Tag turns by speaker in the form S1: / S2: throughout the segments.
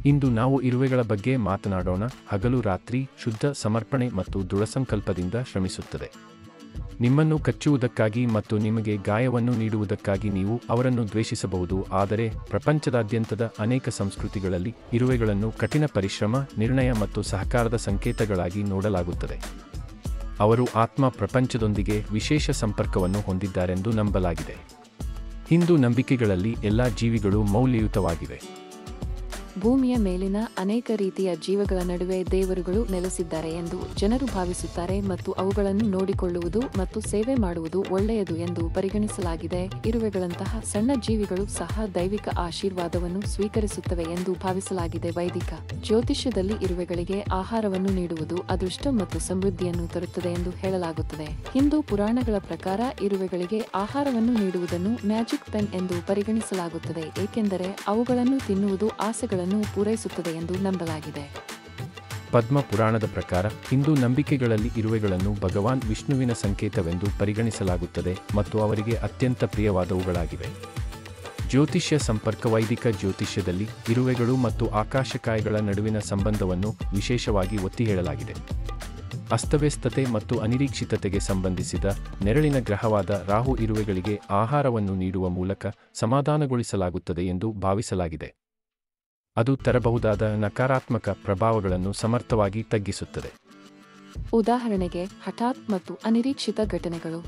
S1: ಇಂದು ನಾವು ಇರುವೆಗಳ ಬಗ್ಗೆ ಮಾತನಾಡೋಣ. ಹಗಲು ರಾತ್ರಿ ಶುದ್ಧ ಸಮರ್ಪಣೆ ಮತ್ತು ದೃಢಸಂಕಲ್ಪದಿಂದ ಶ್ರಮಿಸುತ್ತದೆ. ನಿಮ್ಮನ್ನು ಕಚ್ಚುವುದಕ್ಕಾಗಿ ಮತ್ತು ನಿಮಗೆ ಗಾಯವನ್ನು ನೀಡುವುದಕ್ಕಾಗಿ ನೀವು ಅವರನ್ನು ದ್ವೇಷಿಸಬಹುದು. ಆದರೆ ಪ್ರಪಂಚದಾದ್ಯಂತದ ಅನೇಕ ಸಂಸ್ಕೃತಿಗಳಲ್ಲಿ ಇರುವೆಗಳನ್ನು ಕಠಿಣ ಪರಿಶ್ರಮ, ನಿರ್ಣಯ ಮತ್ತು ಸಹಕಾರದ ಸಂಕೇತಗಳಾಗಿ ನೋಡಲಾಗುತ್ತದೆ. ಅವರು ಆತ್ಮ ಪ್ರಪಂಚದೊಂದಿಗೆ ವಿಶೇಷ ಸಂಪರ್ಕವನ್ನು ಹೊಂದಿದ್ದಾರೆಂದು ನಂಬಲಾಗಿದೆ. ಹಿಂದೂ ನಂಬಿಕೆಗಳಲ್ಲಿ ಎಲ್ಲ ಜೀವಿಗಳು ಮೌಲ್ಯಯುತವಾಗಿವೆ.
S2: ಭೂಮಿಯ ಮೇಲಿನ ಅನೇಕ ರೀತಿಯ ಜೀವಗಳ ನಡುವೆ ದೇವರುಗಳು ನೆಲೆಸಿದ್ದಾರೆ ಎಂದು ಜನರು ಭಾವಿಸುತ್ತಾರೆ ಮತ್ತು ಅವುಗಳನ್ನು ನೋಡಿಕೊಳ್ಳುವುದು ಮತ್ತು ಸೇವೆ ಮಾಡುವುದು ಒಳ್ಳೆಯದು ಎಂದು ಪರಿಗಣಿಸಲಾಗಿದೆ. ಇರುವೆಗಳಂತಹ ಸಣ್ಣ ಜೀವಿಗಳು ಸಹ ದೈವಿಕ ಆಶೀರ್ವಾದವನ್ನು ಸ್ವೀಕರಿಸುತ್ತವೆ ಎಂದು ಭಾವಿಸಲಾಗಿದೆ. ವೈದಿಕ ಜ್ಯೋತಿಷ್ಯದಲ್ಲಿ ಇರುವೆಗಳಿಗೆ ಆಹಾರವನ್ನು ನೀಡುವುದು ಅದೃಷ್ಟ ಮತ್ತು ಸಮೃದ್ಧಿಯನ್ನು ತರುತ್ತದೆ ಎಂದು ಹೇಳಲಾಗುತ್ತದೆ. ಹಿಂದೂ ಪುರಾಣಗಳ ಪ್ರಕಾರ ಇರುವೆಗಳಿಗೆ ಆಹಾರವನ್ನು ನೀಡುವುದನ್ನು ಮ್ಯಾಜಿಕ್ ಪೆನ್ ಎಂದು ಪರಿಗಣಿಸಲಾಗುತ್ತದೆ, ಏಕೆಂದರೆ ಅವುಗಳನ್ನು ತಿನ್ನುವುದು ಆಸೆಗಳನ್ನು ಪೂರೈಸುತ್ತದೆ ಎಂದು ನಂಬಲಾಗಿದೆ.
S1: ಪದ್ಮ ಪುರಾಣದ ಪ್ರಕಾರ ಹಿಂದೂ ನಂಬಿಕೆಗಳಲ್ಲಿ ಇರುವೆಗಳನ್ನು ಭಗವಾನ್ ವಿಷ್ಣುವಿನ ಸಂಕೇತವೆಂದು ಪರಿಗಣಿಸಲಾಗುತ್ತದೆ ಮತ್ತು ಅವರಿಗೆ ಅತ್ಯಂತ ಪ್ರಿಯವಾದವುಗಳಾಗಿವೆ. ಜ್ಯೋತಿಷ್ಯ ಸಂಪರ್ಕ ವೈದಿಕ ಜ್ಯೋತಿಷ್ಯದಲ್ಲಿ ಇರುವೆಗಳು ಮತ್ತು ಆಕಾಶಕಾಯಗಳ ನಡುವಿನ ಸಂಬಂಧವನ್ನು ವಿಶೇಷವಾಗಿ ಒತ್ತಿ ಹೇಳಲಾಗಿದೆ. ಅಸ್ತವ್ಯಸ್ತತೆ ಮತ್ತು ಅನಿರೀಕ್ಷಿತತೆಗೆ ಸಂಬಂಧಿಸಿದ ನೆರಳಿನ ಗ್ರಹವಾದ ರಾಹು ಇರುವೆಗಳಿಗೆ ಆಹಾರವನ್ನು ನೀಡುವ ಮೂಲಕ ಸಮಾಧಾನಗೊಳಿಸಲಾಗುತ್ತದೆ ಎಂದು ಭಾವಿಸಲಾಗಿದೆ. ಅದು ತರಬಹುದಾದ ನಕಾರಾತ್ಮಕ ಪ್ರಭಾವಗಳನ್ನು ಸಮರ್ಥವಾಗಿ ತಗ್ಗಿಸುತ್ತದೆ.
S2: ಉದಾಹರಣೆಗೆ, ಹಠಾತ್ ಮತ್ತು ಅನಿರೀಕ್ಷಿತ ಘಟನೆಗಳು.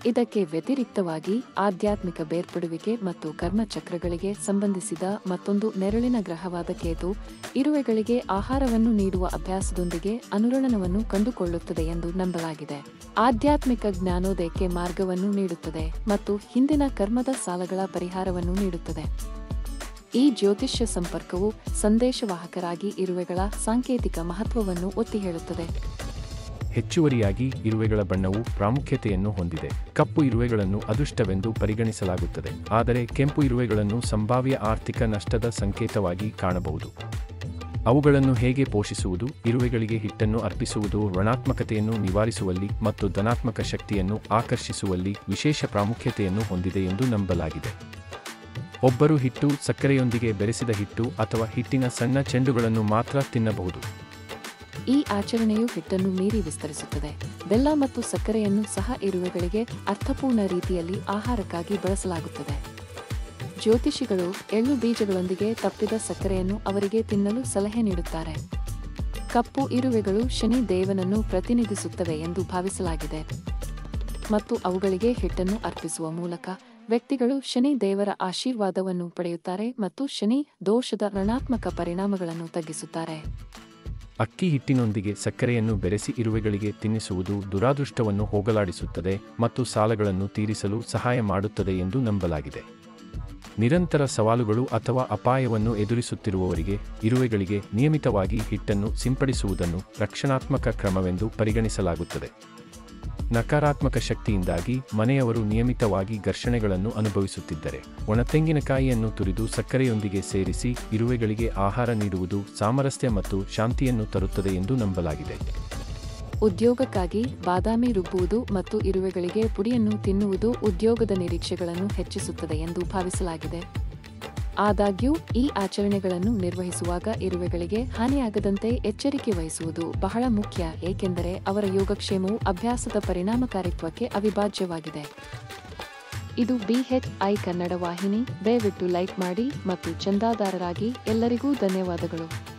S2: ಇದಕ್ಕೆ ವ್ಯತಿರಿಕ್ತವಾಗಿ ಆಧ್ಯಾತ್ಮಿಕ ಬೇರ್ಪಡುವಿಕೆ ಮತ್ತು ಕರ್ಮಚಕ್ರಗಳಿಗೆ ಸಂಬಂಧಿಸಿದ ಮತ್ತೊಂದು ನೆರಳಿನ ಗ್ರಹವಾದ ಕೇತು ಇರುವೆಗಳಿಗೆ ಆಹಾರವನ್ನು ನೀಡುವ ಅಭ್ಯಾಸದೊಂದಿಗೆ ಅನುರಣನವನ್ನು ಕಂಡುಕೊಳ್ಳುತ್ತದೆ ಎಂದು ನಂಬಲಾಗಿದೆ. ಆಧ್ಯಾತ್ಮಿಕ ಜ್ಞಾನೋದಯಕ್ಕೆ ಮಾರ್ಗವನ್ನು ನೀಡುತ್ತದೆ ಮತ್ತು ಹಿಂದಿನ ಕರ್ಮದ ಸಾಲಗಳ ಪರಿಹಾರವನ್ನು ನೀಡುತ್ತದೆ. ಈ ಜ್ಯೋತಿಷ್ಯ ಸಂಪರ್ಕವು ಸಂದೇಶವಾಹಕರಾಗಿ ಇರುವೆಗಳ ಸಾಂಕೇತಿಕ ಮಹತ್ವವನ್ನು ಒತ್ತಿ ಹೇಳುತ್ತದೆ.
S1: ಹೆಚ್ಚುವರಿಯಾಗಿ ಇರುವೆಗಳ ಬಣ್ಣವು ಪ್ರಾಮುಖ್ಯತೆಯನ್ನು ಹೊಂದಿದೆ. ಕಪ್ಪು ಇರುವೆಗಳನ್ನು ಅದೃಷ್ಟವೆಂದು ಪರಿಗಣಿಸಲಾಗುತ್ತದೆ, ಆದರೆ ಕೆಂಪು ಇರುವೆಗಳನ್ನು ಸಂಭಾವ್ಯ ಆರ್ಥಿಕ ನಷ್ಟದ ಸಂಕೇತವಾಗಿ ಕಾಣಬಹುದು. ಅವುಗಳನ್ನು ಹೇಗೆ ಪೋಷಿಸುವುದು? ಇರುವೆಗಳಿಗೆ ಹಿಟ್ಟನ್ನು ಅರ್ಪಿಸುವುದು ಋಣಾತ್ಮಕತೆಯನ್ನು ನಿವಾರಿಸುವಲ್ಲಿ ಮತ್ತು ಧನಾತ್ಮಕ ಶಕ್ತಿಯನ್ನು ಆಕರ್ಷಿಸುವಲ್ಲಿ ವಿಶೇಷ ಪ್ರಾಮುಖ್ಯತೆಯನ್ನು ಹೊಂದಿದೆ ಎಂದು ನಂಬಲಾಗಿದೆ. ಒಬ್ಬರು ಹಿಟ್ಟು, ಸಕ್ಕರೆಯೊಂದಿಗೆ ಬೆರೆಸಿದ ಹಿಟ್ಟು ಅಥವಾ ಹಿಟ್ಟಿನ ಸಣ್ಣ ಚೆಂಡುಗಳನ್ನು ಮಾತ್ರ ತಿನ್ನಬಹುದು.
S2: ಈ ಆಚರಣೆಯು ಹಿಟ್ಟನ್ನು ಮೀರಿ ವಿಸ್ತರಿಸುತ್ತದೆ. ಬೆಲ್ಲ ಮತ್ತು ಸಕ್ಕರೆಯನ್ನು ಸಹ ಇರುವೆಗಳಿಗೆ ಅರ್ಥಪೂರ್ಣ ರೀತಿಯಲ್ಲಿ ಆಹಾರಕ್ಕಾಗಿ ಬಳಸಲಾಗುತ್ತದೆ. ಜ್ಯೋತಿಷಿಗಳು ಎಳ್ಳು ಬೀಜಗಳೊಂದಿಗೆ ತಪ್ಪಿದ ಸಕ್ಕರೆಯನ್ನು ಅವರಿಗೆ ತಿನ್ನಲು ಸಲಹೆ ನೀಡುತ್ತಾರೆ. ಕಪ್ಪು ಇರುವೆಗಳು ಶನಿ ದೇವನನ್ನು ಪ್ರತಿನಿಧಿಸುತ್ತವೆ ಎಂದು ಭಾವಿಸಲಾಗಿದೆ ಮತ್ತು ಅವುಗಳಿಗೆ ಹಿಟ್ಟನ್ನು ಅರ್ಪಿಸುವ ಮೂಲಕ ವ್ಯಕ್ತಿಗಳು ಶನಿ ದೇವರ ಆಶೀರ್ವಾದವನ್ನು ಪಡೆಯುತ್ತಾರೆ ಮತ್ತು ಶನಿ ದೋಷದ ಋಣಾತ್ಮಕ ಪರಿಣಾಮಗಳನ್ನು ತಗ್ಗಿಸುತ್ತಾರೆ.
S1: ಅಕ್ಕಿ ಹಿಟ್ಟಿನೊಂದಿಗೆ ಸಕ್ಕರೆಯನ್ನು ಬೆರೆಸಿ ಇರುವೆಗಳಿಗೆ ತಿನ್ನಿಸುವುದು ದುರಾದೃಷ್ಟವನ್ನು ಹೋಗಲಾಡಿಸುತ್ತದೆ ಮತ್ತು ಸಾಲಗಳನ್ನು ತೀರಿಸಲು ಸಹಾಯ ಮಾಡುತ್ತದೆ ಎಂದು ನಂಬಲಾಗಿದೆ. ನಿರಂತರ ಸವಾಲುಗಳು ಅಥವಾ ಅಪಾಯವನ್ನು ಎದುರಿಸುತ್ತಿರುವವರಿಗೆ ಇರುವೆಗಳಿಗೆ ನಿಯಮಿತವಾಗಿ ಹಿಟ್ಟನ್ನು ಸಿಂಪಡಿಸುವುದನ್ನು ರಕ್ಷಣಾತ್ಮಕ ಕ್ರಮವೆಂದು ಪರಿಗಣಿಸಲಾಗುತ್ತದೆ. ನಕಾರಾತ್ಮಕ ಶಕ್ತಿಯಿಂದಾಗಿ ಮನೆಯವರು ನಿಯಮಿತವಾಗಿ ಘರ್ಷಣೆಗಳನ್ನು ಅನುಭವಿಸುತ್ತಿದ್ದರೆ ಒಣತೆಂಗಿನಕಾಯಿಯನ್ನು ತುರಿದು ಸಕ್ಕರೆಯೊಂದಿಗೆ ಸೇರಿಸಿ ಇರುವೆಗಳಿಗೆ ಆಹಾರ ನೀಡುವುದು ಸಾಮರಸ್ಯ ಮತ್ತು ಶಾಂತಿಯನ್ನು ತರುತ್ತದೆ ಎಂದು ನಂಬಲಾಗಿದೆ.
S2: ಉದ್ಯೋಗಕ್ಕಾಗಿ ಬಾದಾಮಿ ರುಬ್ಬುವುದು ಮತ್ತು ಇರುವೆಗಳಿಗೆ ಪುಡಿಯನ್ನು ತಿನ್ನುವುದು ಉದ್ಯೋಗದ ನಿರೀಕ್ಷೆಗಳನ್ನು ಹೆಚ್ಚಿಸುತ್ತದೆ ಎಂದು ಭಾವಿಸಲಾಗಿದೆ. ಆದಾಗ್ಯೂ ಈ ಆಚರಣೆಗಳನ್ನು ನಿರ್ವಹಿಸುವಾಗ ಇರುವೆಗಳಿಗೆ ಹಾನಿಯಾಗದಂತೆ ಎಚ್ಚರಿಕೆ ವಹಿಸುವುದು ಬಹಳ ಮುಖ್ಯ, ಏಕೆಂದರೆ ಅವರ ಯೋಗಕ್ಷೇಮವು ಅಭ್ಯಾಸದ ಪರಿಣಾಮಕಾರಿತ್ವಕ್ಕೆ ಅವಿಭಾಜ್ಯವಾಗಿದೆ. ಇದು BHI ಕನ್ನಡ ವಾಹಿನಿ. ದಯವಿಟ್ಟು ಲೈಕ್ ಮಾಡಿ ಮತ್ತು ಚಂದಾದಾರರಾಗಿ. ಎಲ್ಲರಿಗೂ ಧನ್ಯವಾದಗಳು.